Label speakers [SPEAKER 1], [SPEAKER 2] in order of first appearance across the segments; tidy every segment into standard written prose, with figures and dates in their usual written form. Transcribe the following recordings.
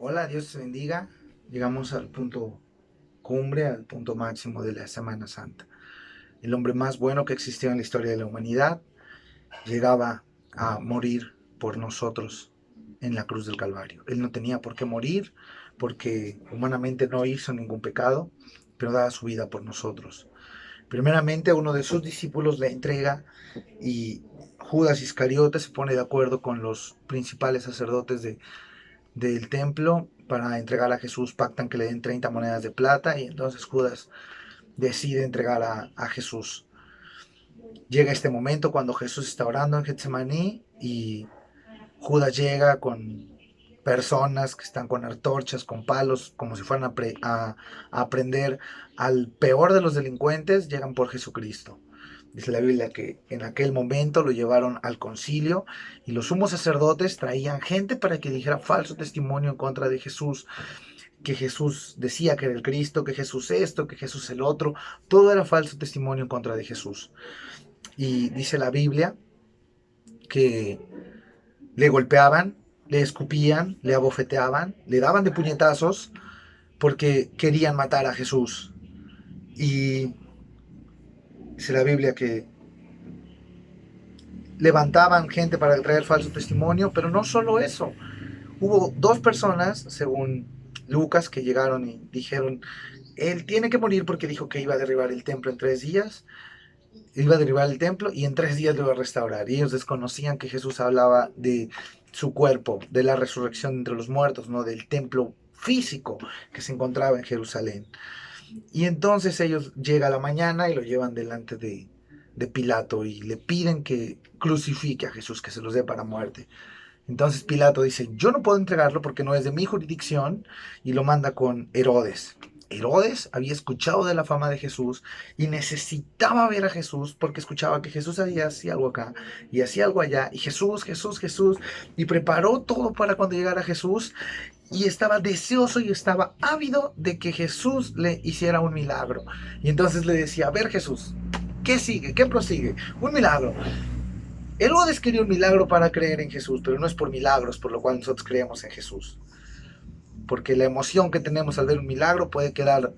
[SPEAKER 1] Hola, Dios te bendiga. Llegamos al punto cumbre, al punto máximo de la Semana Santa. El hombre más bueno que existió en la historia de la humanidad llegaba a morir por nosotros en la cruz del Calvario. Él no tenía por qué morir porque humanamente no hizo ningún pecado, pero daba su vida por nosotros. Primeramente, uno de sus discípulos le entrega y Judas Iscariote se pone de acuerdo con los principales sacerdotes del templo para entregar a Jesús. Pactan que le den 30 monedas de plata y entonces Judas decide entregar a Jesús. Llega este momento cuando Jesús está orando en Getsemaní y Judas llega con personas que están con antorchas, con palos, como si fueran a prender al peor de los delincuentes, llegan por Jesucristo. Dice la Biblia que en aquel momento lo llevaron al concilio y los sumos sacerdotes traían gente para que dijera falso testimonio en contra de Jesús, que Jesús decía que era el Cristo, que Jesús esto, que Jesús el otro. Todo era falso testimonio en contra de Jesús. Y dice la Biblia que le golpeaban, le escupían, le abofeteaban, le daban de puñetazos porque querían matar a Jesús. Y dice la Biblia que levantaban gente para traer falso testimonio, pero no solo eso. Hubo dos personas, según Lucas, que llegaron y dijeron, él tiene que morir porque dijo que iba a derribar el templo en 3 días, iba a derribar el templo y en 3 días lo iba a restaurar. Y ellos desconocían que Jesús hablaba de su cuerpo, de la resurrección entre los muertos, no del templo físico que se encontraba en Jerusalén. Y entonces ellos llega a la mañana y lo llevan delante de Pilato y le piden que crucifique a Jesús, que se los dé para muerte. Entonces Pilato dice, yo no puedo entregarlo porque no es de mi jurisdicción y lo manda con Herodes. Herodes había escuchado de la fama de Jesús y necesitaba ver a Jesús porque escuchaba que Jesús hacía algo acá y hacía algo allá. Y Jesús, Jesús, Jesús. Y preparó todo para cuando llegara Jesús y estaba deseoso y estaba ávido de que Jesús le hiciera un milagro. Y entonces le decía, a ver Jesús, ¿qué sigue? ¿Qué prosigue? Un milagro. Herodes quería un milagro para creer en Jesús, pero no es por milagros por lo cual nosotros creemos en Jesús. Porque la emoción que tenemos al ver un milagro puede quedar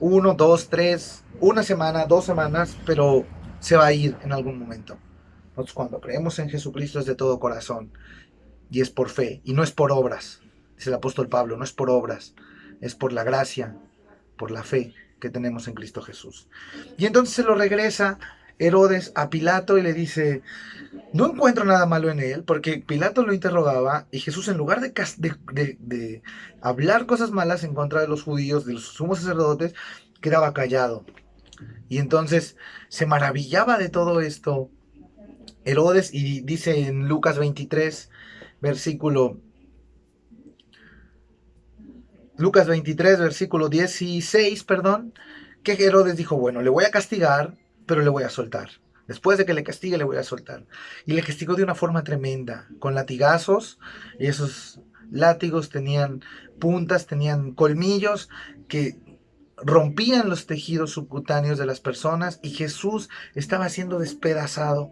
[SPEAKER 1] 1, 2, 3, una semana, 2 semanas, pero se va a ir en algún momento. Nosotros cuando creemos en Jesucristo es de todo corazón y es por fe y no es por obras. Dice el apóstol Pablo, no es por obras, es por la gracia, por la fe que tenemos en Cristo Jesús. Y entonces se lo regresa Herodes a Pilato y le dice, no encuentro nada malo en él, porque Pilato lo interrogaba y Jesús en lugar de hablar cosas malas en contra de los judíos, de los sumos sacerdotes, quedaba callado. Y entonces se maravillaba de todo esto Herodes y dice en Lucas 23, versículo Lucas 23, versículo 16, perdón, que Herodes dijo, bueno, le voy a castigar, pero le voy a soltar. Después de que le castigue, le voy a soltar. Y le castigó de una forma tremenda, con latigazos, y esos látigos tenían puntas, tenían colmillos que rompían los tejidos subcutáneos de las personas, y Jesús estaba siendo despedazado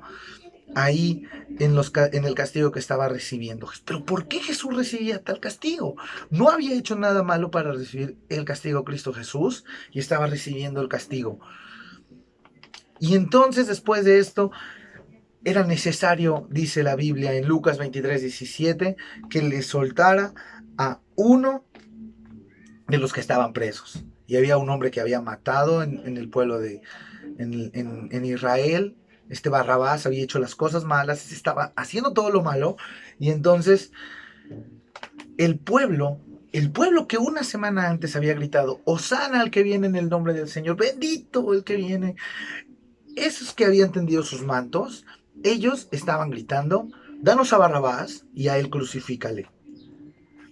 [SPEAKER 1] ahí en el castigo que estaba recibiendo. Pero ¿por qué Jesús recibía tal castigo? No había hecho nada malo para recibir el castigo Cristo Jesús y estaba recibiendo el castigo. Y entonces después de esto era necesario, dice la Biblia en Lucas 23, 17, que le soltara a uno de los que estaban presos. Y había un hombre que había matado en el pueblo en Israel. Este Barrabás había hecho las cosas malas, estaba haciendo todo lo malo. Y entonces el pueblo que una semana antes había gritado, Hosana al que viene en el nombre del Señor, bendito el que viene, esos que habían tendido sus mantos, ellos estaban gritando, danos a Barrabás y a él crucifícale.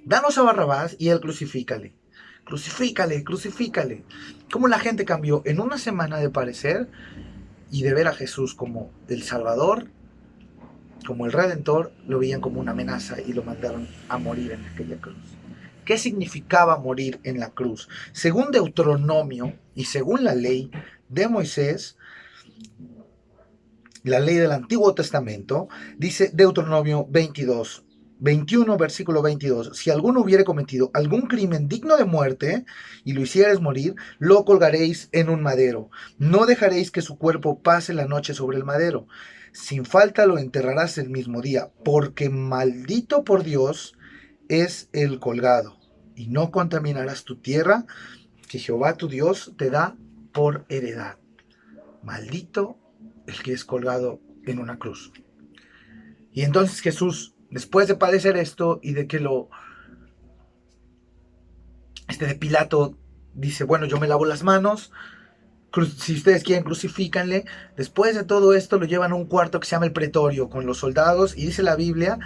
[SPEAKER 1] Danos a Barrabás y a él crucifícale. Crucifícale, crucifícale. Cómo la gente cambió en una semana de parecer y de ver a Jesús como el Salvador, como el Redentor, lo veían como una amenaza y lo mandaron a morir en aquella cruz. ¿Qué significaba morir en la cruz? Según Deuteronomio y según la ley de Moisés, la ley del Antiguo Testamento, dice Deuteronomio 22, 21, versículo 22. Si alguno hubiere cometido algún crimen digno de muerte y lo hiciereis morir, lo colgaréis en un madero. No dejaréis que su cuerpo pase la noche sobre el madero. Sin falta lo enterrarás el mismo día, porque maldito por Dios es el colgado. Y no contaminarás tu tierra, que Jehová tu Dios te da por heredad. Maldito el que es colgado en una cruz. Y entonces Jesús, después de padecer esto y de que de Pilato dice, bueno, yo me lavo las manos, si ustedes quieren crucifícanle, después de todo esto lo llevan a un cuarto que se llama el pretorio con los soldados y dice la Biblia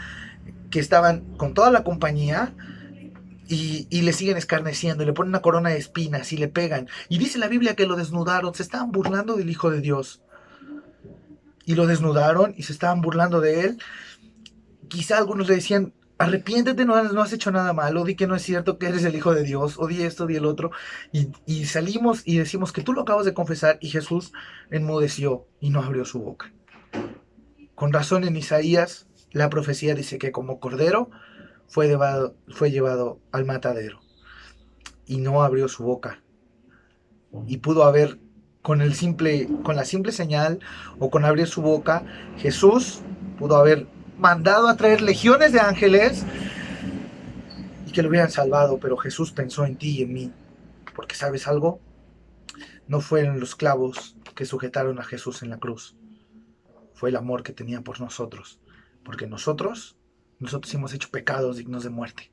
[SPEAKER 1] que estaban con toda la compañía y le siguen escarneciendo, y le ponen una corona de espinas y le pegan. Y dice la Biblia que lo desnudaron, se estaban burlando del Hijo de Dios. Y lo desnudaron y se estaban burlando de él. Quizá algunos le decían, arrepiéntete, no has hecho nada malo, di que no es cierto que eres el Hijo de Dios, o di esto, di el otro. Y salimos y decimos que tú lo acabas de confesar, y Jesús enmudeció y no abrió su boca. Con razón en Isaías, la profecía dice que como cordero fue llevado al matadero y no abrió su boca. Y pudo haber, con la simple señal o con abrir su boca, Jesús pudo haber mandado a traer legiones de ángeles y que lo hubieran salvado, pero Jesús pensó en ti y en mí, porque ¿sabes algo? No fueron los clavos que sujetaron a Jesús en la cruz, fue el amor que tenía por nosotros, porque nosotros hemos hecho pecados dignos de muerte,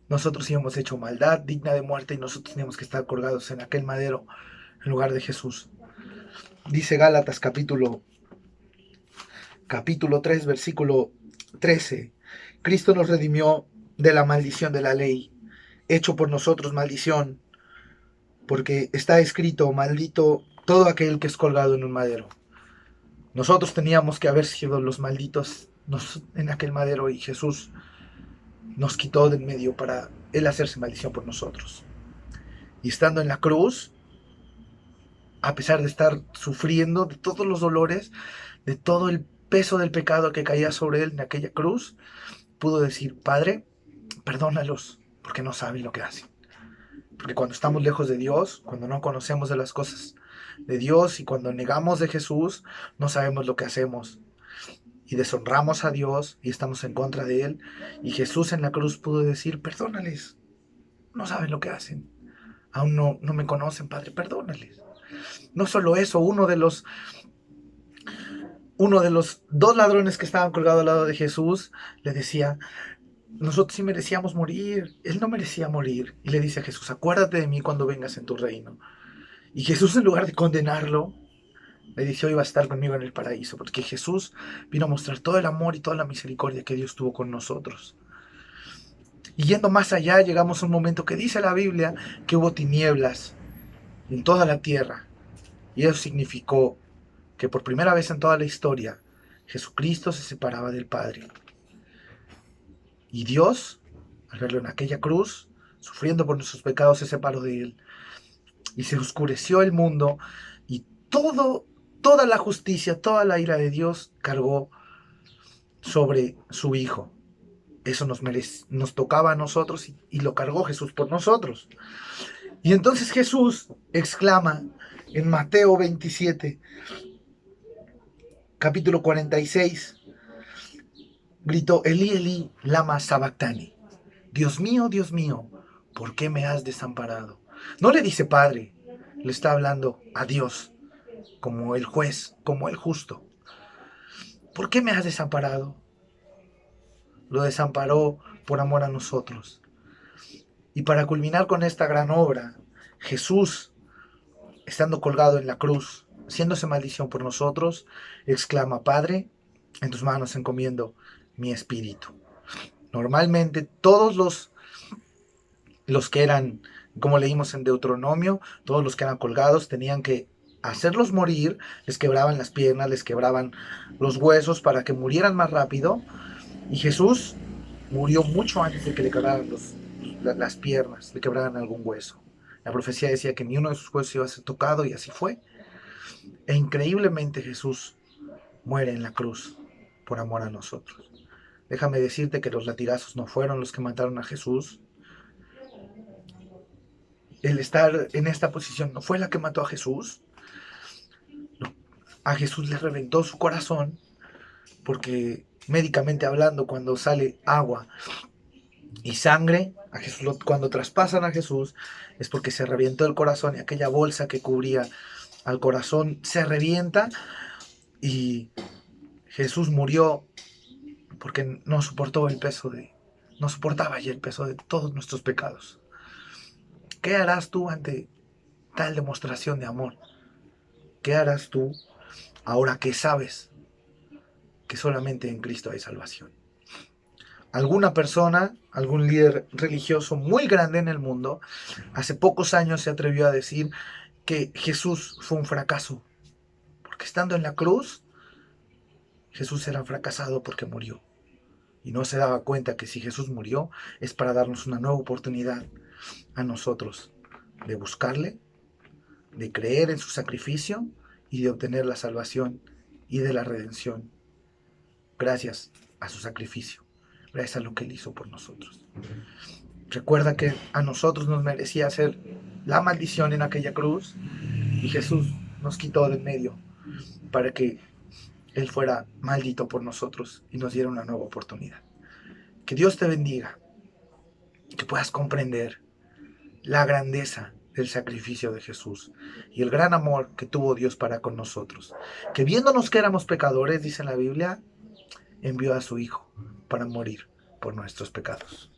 [SPEAKER 1] nosotros hemos hecho maldad digna de muerte y nosotros teníamos que estar colgados en aquel madero en lugar de Jesús. Dice Gálatas capítulo 3, versículo 13. Cristo nos redimió de la maldición de la ley, hecho por nosotros maldición, porque está escrito, maldito todo aquel que es colgado en un madero. Nosotros teníamos que haber sido los malditos en aquel madero y Jesús nos quitó del medio para él hacerse maldición por nosotros. Y estando en la cruz, a pesar de estar sufriendo de todos los dolores, de todo el peso del pecado que caía sobre él en aquella cruz, pudo decir, Padre, perdónalos, porque no saben lo que hacen. Porque cuando estamos lejos de Dios, cuando no conocemos de las cosas de Dios y cuando negamos de Jesús, no sabemos lo que hacemos. Y deshonramos a Dios y estamos en contra de Él. Y Jesús en la cruz pudo decir, perdónales, no saben lo que hacen. Aún no me conocen, Padre, perdónales. No solo eso, uno de los dos ladrones que estaban colgados al lado de Jesús le decía, nosotros sí merecíamos morir, él no merecía morir. Y le dice a Jesús, acuérdate de mí cuando vengas en tu reino. Y Jesús, en lugar de condenarlo, le dice, hoy va a estar conmigo en el paraíso, porque Jesús vino a mostrar todo el amor y toda la misericordia que Dios tuvo con nosotros. Y yendo más allá, llegamos a un momento que dice la Biblia que hubo tinieblas en toda la tierra. Y eso significó que por primera vez en toda la historia, Jesucristo se separaba del Padre. Y Dios, al verlo en aquella cruz, sufriendo por nuestros pecados, se separó de él. Y se oscureció el mundo y toda la justicia, toda la ira de Dios cargó sobre su Hijo. Eso nos tocaba a nosotros y lo cargó Jesús por nosotros. Y entonces Jesús exclama en Mateo 27, capítulo 46, gritó, Elí, Elí, lama sabactani. Dios mío, ¿por qué me has desamparado? No le dice Padre, le está hablando a Dios, como el juez, como el justo. ¿Por qué me has desamparado? Lo desamparó por amor a nosotros. Y para culminar con esta gran obra, Jesús, estando colgado en la cruz, haciéndose maldición por nosotros, exclama, Padre, en tus manos encomiendo mi espíritu. Normalmente todos los que eran, como leímos en Deuteronomio, todos los que eran colgados tenían que hacerlos morir, les quebraban las piernas, les quebraban los huesos para que murieran más rápido. Y Jesús murió mucho antes de que le quebraran las piernas, le quebraran algún hueso. La profecía decía que ni uno de sus huesos iba a ser tocado y así fue. E increíblemente Jesús muere en la cruz por amor a nosotros. Déjame decirte que los latigazos no fueron los que mataron a Jesús. El estar en esta posición no fue la que mató a Jesús. A Jesús le reventó su corazón porque médicamente hablando, cuando sale agua y sangre, a Jesús, cuando traspasan a Jesús, es porque se revientó el corazón y aquella bolsa que cubría al corazón se revienta y Jesús murió porque no soportó el peso no soportaba ya el peso de todos nuestros pecados. ¿Qué harás tú ante tal demostración de amor? ¿Qué harás tú ahora que sabes que solamente en Cristo hay salvación? Alguna persona, algún líder religioso muy grande en el mundo, hace pocos años se atrevió a decir que Jesús fue un fracaso, porque estando en la cruz, Jesús era fracasado porque murió. Y no se daba cuenta que si Jesús murió es para darnos una nueva oportunidad a nosotros de buscarle, de creer en su sacrificio y de obtener la salvación y de la redención gracias a su sacrificio, gracias a lo que él hizo por nosotros. Recuerda que a nosotros nos merecía hacer la maldición en aquella cruz y Jesús nos quitó de en medio para que él fuera maldito por nosotros y nos diera una nueva oportunidad. Que Dios te bendiga, que puedas comprender la grandeza del sacrificio de Jesús y el gran amor que tuvo Dios para con nosotros. Que viéndonos que éramos pecadores, dice la Biblia, envió a su Hijo para morir por nuestros pecados.